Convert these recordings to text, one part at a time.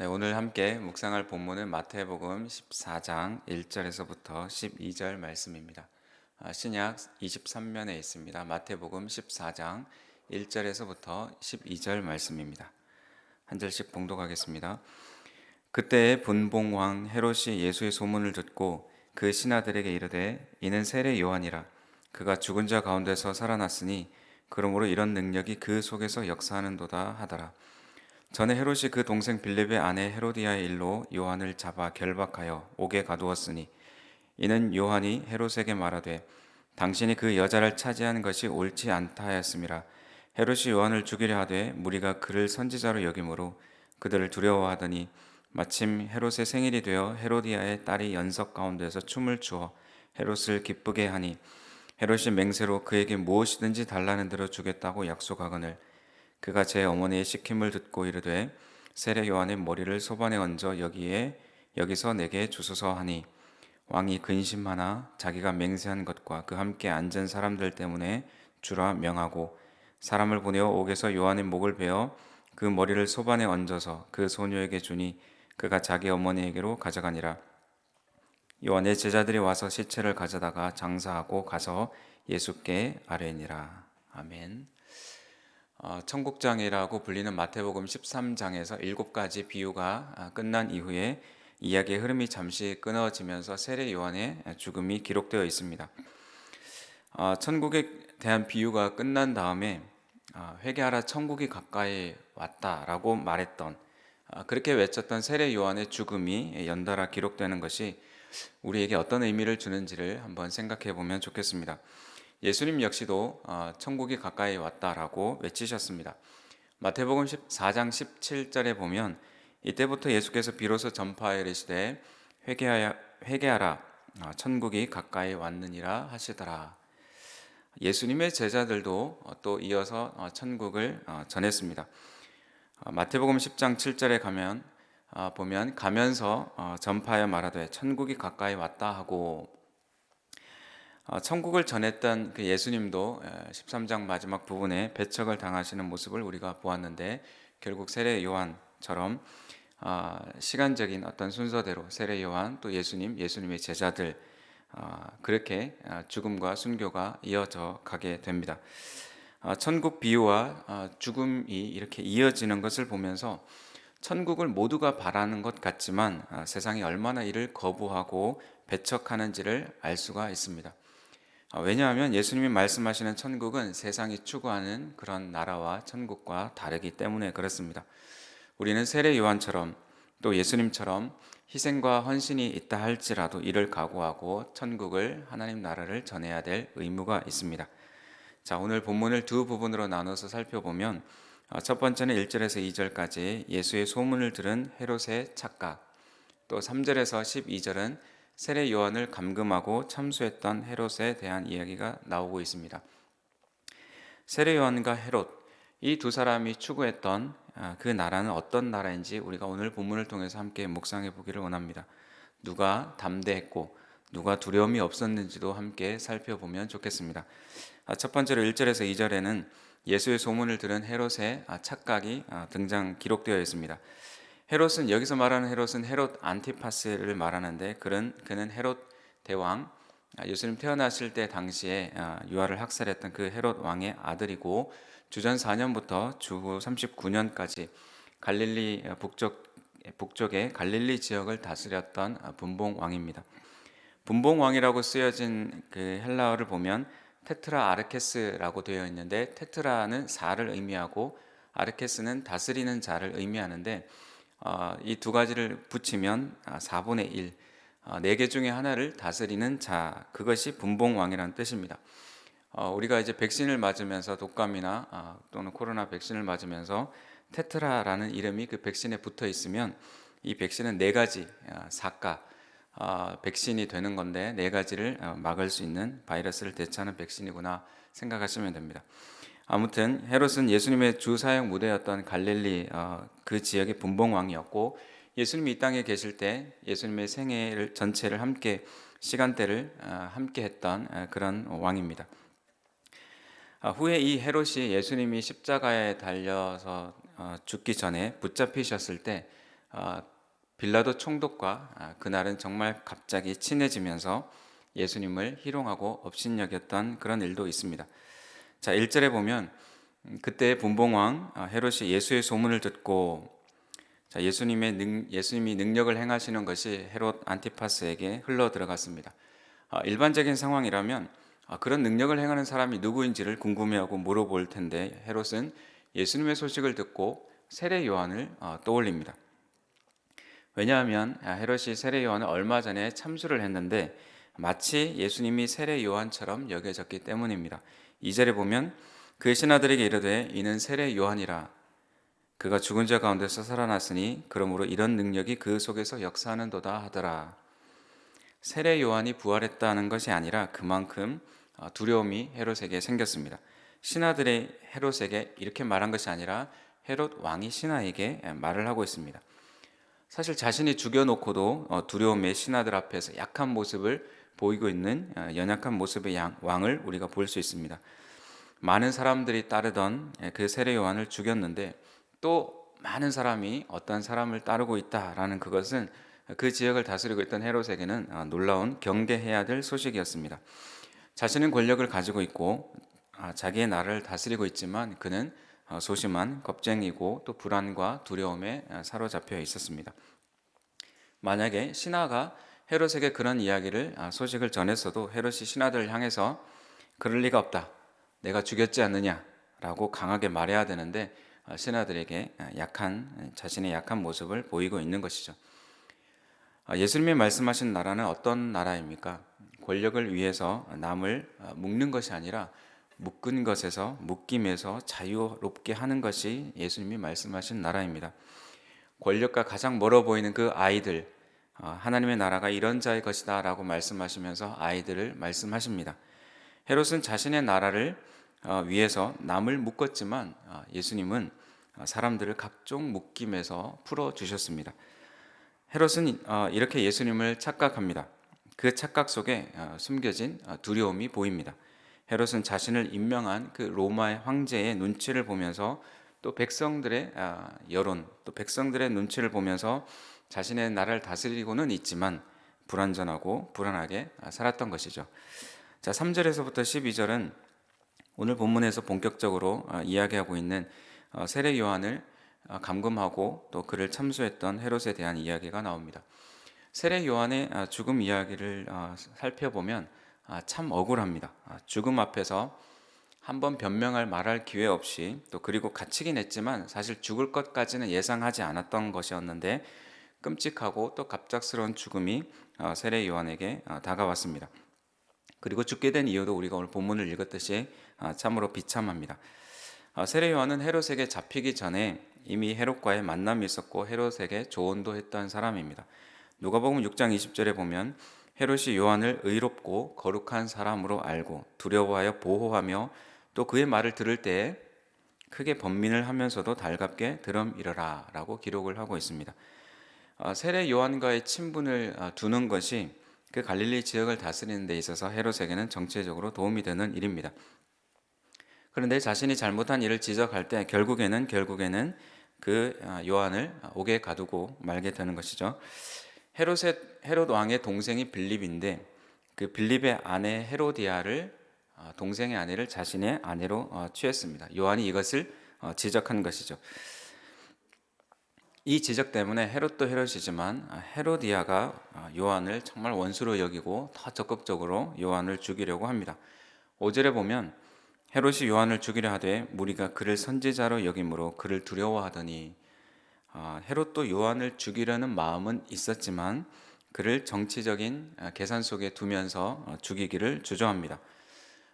네, 오늘 함께 묵상할 본문은 마태복음 14장 1절에서부터 12절 말씀입니다. 신약 23면에 있습니다. 마태복음 14장 1절에서부터 12절 말씀입니다. 한 절씩 봉독하겠습니다. 그때에 분봉왕 헤롯이 예수의 소문을 듣고 그 신하들에게 이르되 이는 세례 요한이라 그가 죽은 자 가운데서 살아났으니 그러므로 이런 능력이 그 속에서 역사하는도다 하더라. 전에 헤롯이 그 동생 빌립의 아내 헤로디아의 일로 요한을 잡아 결박하여 옥에 가두었으니 이는 요한이 헤롯에게 말하되 당신이 그 여자를 차지한 것이 옳지 않다 하였음이라. 헤롯이 요한을 죽이려 하되 무리가 그를 선지자로 여김으로 그들을 두려워하더니 마침 헤롯의 생일이 되어 헤로디아의 딸이 연석 가운데서 춤을 추어 헤롯을 기쁘게 하니 헤롯이 맹세로 그에게 무엇이든지 달라는 대로 주겠다고 약속하거늘 그가 제 어머니의 시킴을 듣고 이르되 세례 요한의 머리를 소반에 얹어 여기서 내게 주소서 하니 왕이 근심하나 자기가 맹세한 것과 그 함께 앉은 사람들 때문에 주라 명하고 사람을 보내어 옥에서 요한의 목을 베어 그 머리를 소반에 얹어서 그 소녀에게 주니 그가 자기 어머니에게로 가져가니라. 요한의 제자들이 와서 시체를 가져다가 장사하고 가서 예수께 아뢰니라. 아멘. 천국장이라고 불리는 마태복음 13장에서 7가지 비유가 끝난 이후에 이야기의 흐름이 잠시 끊어지면서 세례 요한의 죽음이 기록되어 있습니다. 천국에 대한 비유가 끝난 다음에 회개하라 천국이 가까이 왔다라고 말했던 그렇게 외쳤던 세례 요한의 죽음이 연달아 기록되는 것이 우리에게 어떤 의미를 주는지를 한번 생각해 보면 좋겠습니다. 예수님 역시도 천국이 가까이 왔다라고 외치셨습니다. 마태복음 14장 17절에 보면 이때부터 예수께서 비로소 전파하여 이르시되 회개하라 천국이 가까이 왔느니라 하시더라. 예수님의 제자들도 또 이어서 천국을 전했습니다. 마태복음 10장 7절에 보면 가면서 전파하여 말하되 천국이 가까이 왔다 하고 천국을 전했던 그 예수님도 13장 마지막 부분에 배척을 당하시는 모습을 우리가 보았는데 결국 세례 요한처럼 시간적인 어떤 순서대로 세례 요한 또 예수님, 예수님의 제자들 그렇게 죽음과 순교가 이어져 가게 됩니다. 천국 비유와 죽음이 이렇게 이어지는 것을 보면서 천국을 모두가 바라는 것 같지만 세상이 얼마나 이를 거부하고 배척하는지를 알 수가 있습니다. 왜냐하면 예수님이 말씀하시는 천국은 세상이 추구하는 그런 나라와 천국과 다르기 때문에 그렇습니다. 우리는 세례 요한처럼 또 예수님처럼 희생과 헌신이 있다 할지라도 이를 각오하고 천국을 하나님 나라를 전해야 될 의무가 있습니다. 자, 오늘 본문을 두 부분으로 나눠서 살펴보면 첫 번째는 1절에서 2절까지 예수의 소문을 들은 헤롯의 착각, 또 3절에서 12절은 세례 요한을 감금하고 참수했던 헤롯에 대한 이야기가 나오고 있습니다. 세례 요한과 헤롯, 이 두 사람이 추구했던 그 나라는 어떤 나라인지 우리가 오늘 본문을 통해서 함께 묵상해 보기를 원합니다. 누가 담대했고 누가 두려움이 없었는지도 함께 살펴보면 좋겠습니다. 첫 번째로 1절에서 2절에는 예수의 소문을 들은 헤롯의 착각이 기록되어 있습니다. 헤롯은 여기서 말하는 헤롯은 헤롯 안티파스를 말하는데 그는 헤롯 대왕 예수님 태어나실 때 당시에 유아를 학살했던 그 헤롯 왕의 아들이고 주전 4년부터 주후 39년까지 갈릴리 북쪽의 갈릴리 지역을 다스렸던 분봉 왕입니다. 분봉 왕이라고 쓰여진 그 헬라어를 보면 테트라 아르케스라고 되어 있는데 테트라는 4를 의미하고 아르케스는 다스리는 자를 의미하는데 이 두 가지를 붙이면 4분의 1, 4개 중에 하나를 다스리는 자, 그것이 분봉왕이라는 뜻입니다. 우리가 이제 백신을 맞으면서 독감이나 또는 코로나 백신을 맞으면서 테트라라는 이름이 그 백신에 붙어 있으면 이 백신은 4가지 사가 백신이 되는 건데 4가지를 막을 수 있는 바이러스를 대처하는 백신이구나 생각하시면 됩니다. 아무튼 헤롯은 예수님의 주 사역 무대였던 갈릴리 그 지역의 분봉왕이었고 예수님이 이 땅에 계실 때 예수님의 생애를 전체를 함께 시간대를 함께 했던 그런 왕입니다. 후에 이 헤롯이 예수님이 십자가에 달려서 죽기 전에 붙잡히셨을 때 아, 빌라도 총독과 그날은 정말 갑자기 친해지면서 예수님을 희롱하고 업신여겼던 그런 일도 있습니다. 자, 1절에 보면 그때 분봉왕 헤롯이 예수의 소문을 듣고 예수님이 능력을 행하시는 것이 헤롯 안티파스에게 흘러 들어갔습니다. 일반적인 상황이라면 그런 능력을 행하는 사람이 누구인지를 궁금해하고 물어볼 텐데 헤롯은 예수님의 소식을 듣고 세례 요한을 떠올립니다. 왜냐하면 헤롯이 세례 요한을 얼마 전에 참수를 했는데 마치 예수님이 세례 요한처럼 여겨졌기 때문입니다. 2절에 보면 그의 신하들에게 이르되 이는 세례 요한이라 그가 죽은 자 가운데서 살아났으니 그러므로 이런 능력이 그 속에서 역사하는도다 하더라. 세례 요한이 부활했다는 것이 아니라 그만큼 두려움이 헤롯에게 생겼습니다. 신하들의 헤롯에게 이렇게 말한 것이 아니라 헤롯 왕이 신하에게 말을 하고 있습니다. 사실 자신이 죽여놓고도 두려움의 신하들 앞에서 약한 모습을 보이고 있는 연약한 모습의 왕을 우리가 볼 수 있습니다. 많은 사람들이 따르던 그 세례 요한을 죽였는데 또 많은 사람이 어떤 사람을 따르고 있다라는 그것은 그 지역을 다스리고 있던 헤롯에게는 놀라운 경계해야 될 소식이었습니다. 자신은 권력을 가지고 있고 자기의 나라를 다스리고 있지만 그는 소심한 겁쟁이고 또 불안과 두려움에 사로잡혀 있었습니다. 만약에 신하가 헤롯에게 그런 소식을 전했어도 헤롯이 신하들을 향해서 그럴 리가 없다. 내가 죽였지 않느냐라고 강하게 말해야 되는데 신하들에게 자신의 약한 모습을 보이고 있는 것이죠. 예수님이 말씀하신 나라는 어떤 나라입니까? 권력을 위해서 남을 묶는 것이 아니라 묶임에서 자유롭게 하는 것이 예수님이 말씀하신 나라입니다. 권력과 가장 멀어 보이는 그 아이들, 하나님의 나라가 이런 자의 것이다 라고 말씀하시면서 아이들을 말씀하십니다. 헤롯은 자신의 나라를 위해서 남을 묶었지만 예수님은 사람들을 각종 묶임에서 풀어주셨습니다. 헤롯은 이렇게 예수님을 착각합니다. 그 착각 속에 숨겨진 두려움이 보입니다. 헤롯은 자신을 임명한 그 로마의 황제의 눈치를 보면서 또 백성들의 여론, 또 백성들의 눈치를 보면서 자신의 나라를 다스리고는 있지만 불완전하고 불안하게 살았던 것이죠. 자, 3절에서부터 12절은 오늘 본문에서 본격적으로 이야기하고 있는 세례 요한을 감금하고 또 그를 참수했던 헤롯에 대한 이야기가 나옵니다. 세례 요한의 죽음 이야기를 살펴보면 참 억울합니다. 죽음 앞에서 한번 변명할 말할 기회 없이 또 그리고 갇히긴 했지만 사실 죽을 것까지는 예상하지 않았던 것이었는데 끔찍하고 또 갑작스러운 죽음이 세례 요한에게 다가왔습니다. 그리고 죽게 된 이유도 우리가 오늘 본문을 읽었듯이 참으로 비참합니다. 세례 요한은 헤롯에게 잡히기 전에 이미 헤롯과의 만남이 있었고 헤롯에게 조언도 했던 사람입니다. 누가복음 6장 20절에 보면 헤롯이 요한을 의롭고 거룩한 사람으로 알고 두려워하여 보호하며 또 그의 말을 들을 때에 크게 번민을 하면서도 달갑게 들음이러라 라고 기록을 하고 있습니다. 세례 요한과의 친분을 두는 것이 그 갈릴리 지역을 다스리는 데 있어서 헤롯에게는 정치적으로 도움이 되는 일입니다. 그런데 자신이 잘못한 일을 지적할 때 결국에는 그 요한을 옥에 가두고 말게 되는 것이죠. 헤롯 왕의 동생이 빌립인데 그 빌립의 아내 헤로디아를 동생의 아내를 자신의 아내로 취했습니다. 요한이 이것을 지적한 것이죠. 이 지적 때문에 헤롯도 헤롯이지만 헤로디아가 요한을 정말 원수로 여기고 더 적극적으로 요한을 죽이려고 합니다. 5절에 보면 헤롯이 요한을 죽이려 하되 무리가 그를 선지자로 여김으로 그를 두려워하더니 헤롯도 요한을 죽이려는 마음은 있었지만 그를 정치적인 계산 속에 두면서 죽이기를 주저합니다.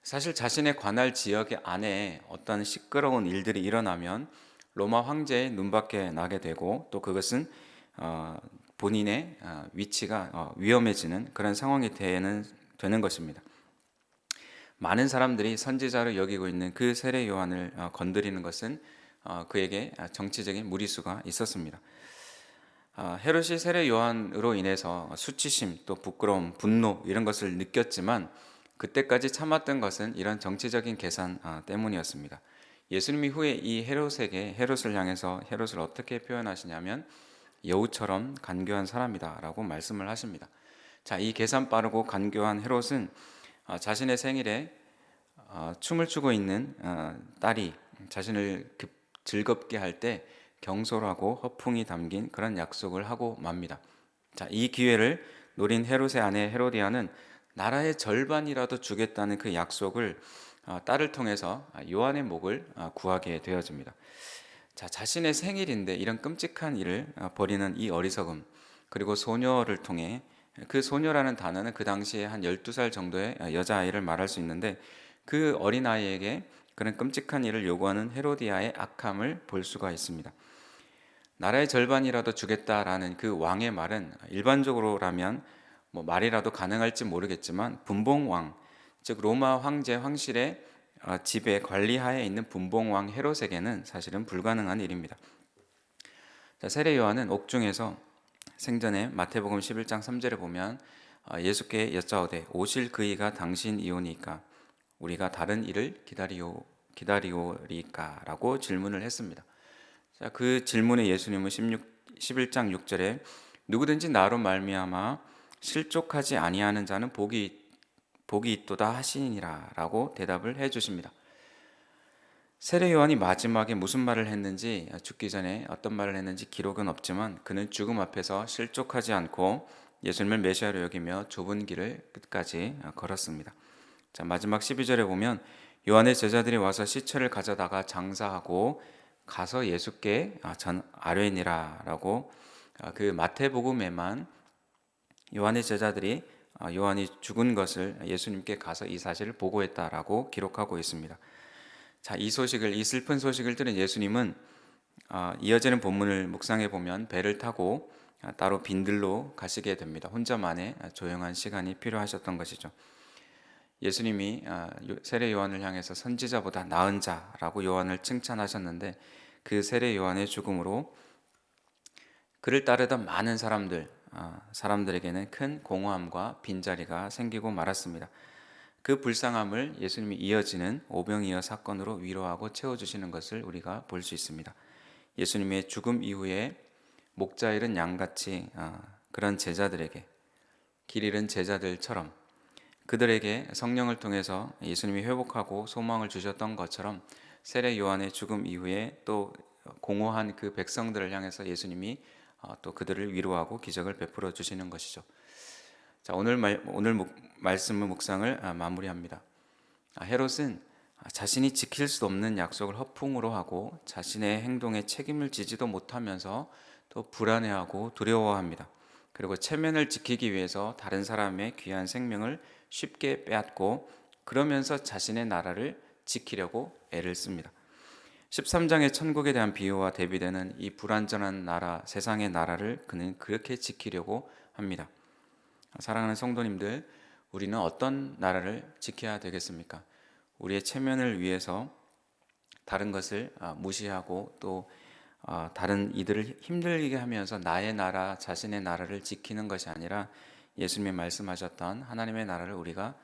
사실 자신의 관할 지역 안에 어떤 시끄러운 일들이 일어나면 로마 황제의 눈밖에 나게 되고 또 그것은 본인의 위치가 위험해지는 그런 상황이 되는 것입니다. 많은 사람들이 선지자로 여기고 있는 그 세례 요한을 건드리는 것은 그에게 정치적인 무리수가 있었습니다. 헤롯이 세례 요한으로 인해서 수치심, 또 부끄러움, 분노 이런 것을 느꼈지만 그때까지 참았던 것은 이런 정치적인 계산 때문이었습니다. 예수님이 후에 이 헤롯을 향해서 헤롯을 어떻게 표현하시냐면 여우처럼 간교한 사람이다라고 말씀을 하십니다. 자, 이 계산 빠르고 간교한 헤롯은 자신의 생일에 춤을 추고 있는 딸이 자신을 즐겁게 할 때 경솔하고 허풍이 담긴 그런 약속을 하고 맙니다. 자, 이 기회를 노린 헤롯의 아내 헤로디아는 나라의 절반이라도 주겠다는 그 약속을 딸을 통해서 요한의 목을 구하게 되어집니다. 자, 자신의 생일인데 이런 끔찍한 일을 벌이는 이 어리석음, 그리고 소녀를 통해, 그 소녀라는 단어는 그 당시에 한 12살 정도의 여자아이를 말할 수 있는데, 그 어린아이에게 그런 끔찍한 일을 요구하는 헤로디아의 악함을 볼 수가 있습니다. 나라의 절반이라도 주겠다라는 그 왕의 말은 일반적으로라면 뭐 말이라도 가능할지 모르겠지만, 분봉왕, 즉 로마 황제 황실의 지배 관리하에 있는 분봉왕 헤롯에게는 사실은 불가능한 일입니다. 자, 세례 요한은 옥중에서 생전에 마태복음 11장 3절에 보면 예수께 여짜오되 오실 그이가 당신이오니까 우리가 다른 일을 기다리오리까라고 질문을 했습니다. 자, 그 질문에 예수님은 11장 6절에 누구든지 나로 말미암아 실족하지 아니하는 자는 복이 있도다 하시니라라고 대답을 해 주십니다. 세례 요한이 마지막에 무슨 말을 했는지, 죽기 전에 어떤 말을 했는지 기록은 없지만 그는 죽음 앞에서 실족하지 않고 예수님을 메시아로 여기며 좁은 길을 끝까지 걸었습니다. 자, 마지막 12절에 보면 요한의 제자들이 와서 시체를 가져다가 장사하고 가서 예수께 전 아뢰니라라고, 그 마태복음에만 요한의 제자들이 요한이 죽은 것을 예수님께 가서 이 사실을 보고했다라고 기록하고 있습니다. 자, 이 슬픈 소식을 들은 예수님은 이어지는 본문을 묵상해 보면 배를 타고 따로 빈들로 가시게 됩니다. 혼자만의 조용한 시간이 필요하셨던 것이죠. 예수님이 세례 요한을 향해서 선지자보다 나은 자라고 요한을 칭찬하셨는데, 그 세례 요한의 죽음으로 그를 따르던 많은 사람들에게는 큰 공허함과 빈자리가 생기고 말았습니다. 그 불쌍함을 예수님이 이어지는 오병이어 사건으로 위로하고 채워주시는 것을 우리가 볼 수 있습니다. 예수님의 죽음 이후에 목자 잃은 양같이 그런 제자들에게, 길 잃은 제자들처럼 그들에게 성령을 통해서 예수님이 회복하고 소망을 주셨던 것처럼, 세례 요한의 죽음 이후에 또 공허한 그 백성들을 향해서 예수님이 또 그들을 위로하고 기적을 베풀어 주시는 것이죠. 자, 오늘 말씀의 묵상을 마무리합니다. 헤롯은 자신이 지킬 수 없는 약속을 허풍으로 하고 자신의 행동에 책임을 지지도 못하면서 또 불안해하고 두려워합니다. 그리고 체면을 지키기 위해서 다른 사람의 귀한 생명을 쉽게 빼앗고, 그러면서 자신의 나라를 지키려고 애를 씁니다. 13장의 천국에 대한 비유와 대비되는 이 불완전한 나라, 세상의 나라를 그는 그렇게 지키려고 합니다. 사랑하는 성도님들, 우리는 어떤 나라를 지켜야 되겠습니까? 우리의 체면을 위해서 다른 것을 무시하고 또 다른 이들을 힘들게 하면서 나의 나라, 자신의 나라를 지키는 것이 아니라 예수님이 말씀하셨던 하나님의 나라를 우리가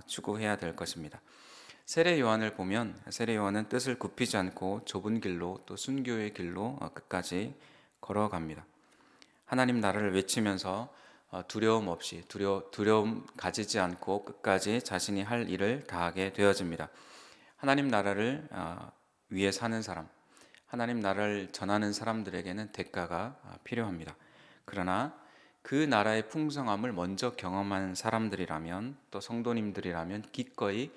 추구해야 될 것입니다. 세례 요한을 보면 세례 요한은 뜻을 굽히지 않고 좁은 길로, 또 순교의 길로 끝까지 걸어갑니다. 하나님 나라를 외치면서 두려움 없이, 두려움 가지지 않고 끝까지 자신이 할 일을 다하게 되어집니다. 하나님 나라를 위해 사는 사람, 하나님 나라를 전하는 사람들에게는 대가가 필요합니다. 그러나 그 나라의 풍성함을 먼저 경험한 사람들이라면, 또 성도님들이라면 기꺼이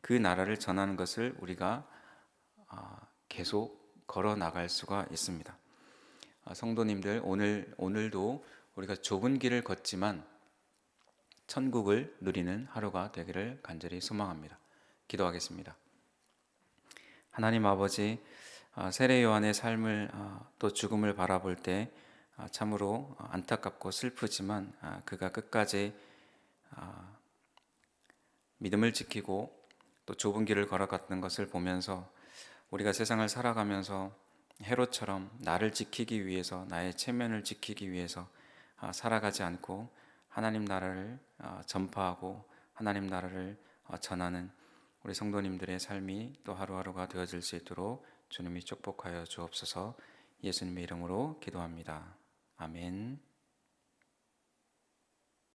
그 나라를 전하는 것을 우리가 계속 걸어 나갈 수가 있습니다. 성도님들, 오늘도 우리가 좁은 길을 걷지만 천국을 누리는 하루가 되기를 간절히 소망합니다. 기도하겠습니다. 하나님 아버지, 세례 요한의 삶을 또 죽음을 바라볼 때 참으로 안타깝고 슬프지만 그가 끝까지 믿음을 지키고 또 좁은 길을 걸어갔던 것을 보면서 우리가 세상을 살아가면서 헤롯처럼 나를 지키기 위해서, 나의 체면을 지키기 위해서 살아가지 않고 하나님 나라를 전파하고 하나님 나라를 전하는 우리 성도님들의 삶이 또 하루하루가 되어질 수 있도록 주님이 축복하여 주옵소서. 예수님의 이름으로 기도합니다. 아멘.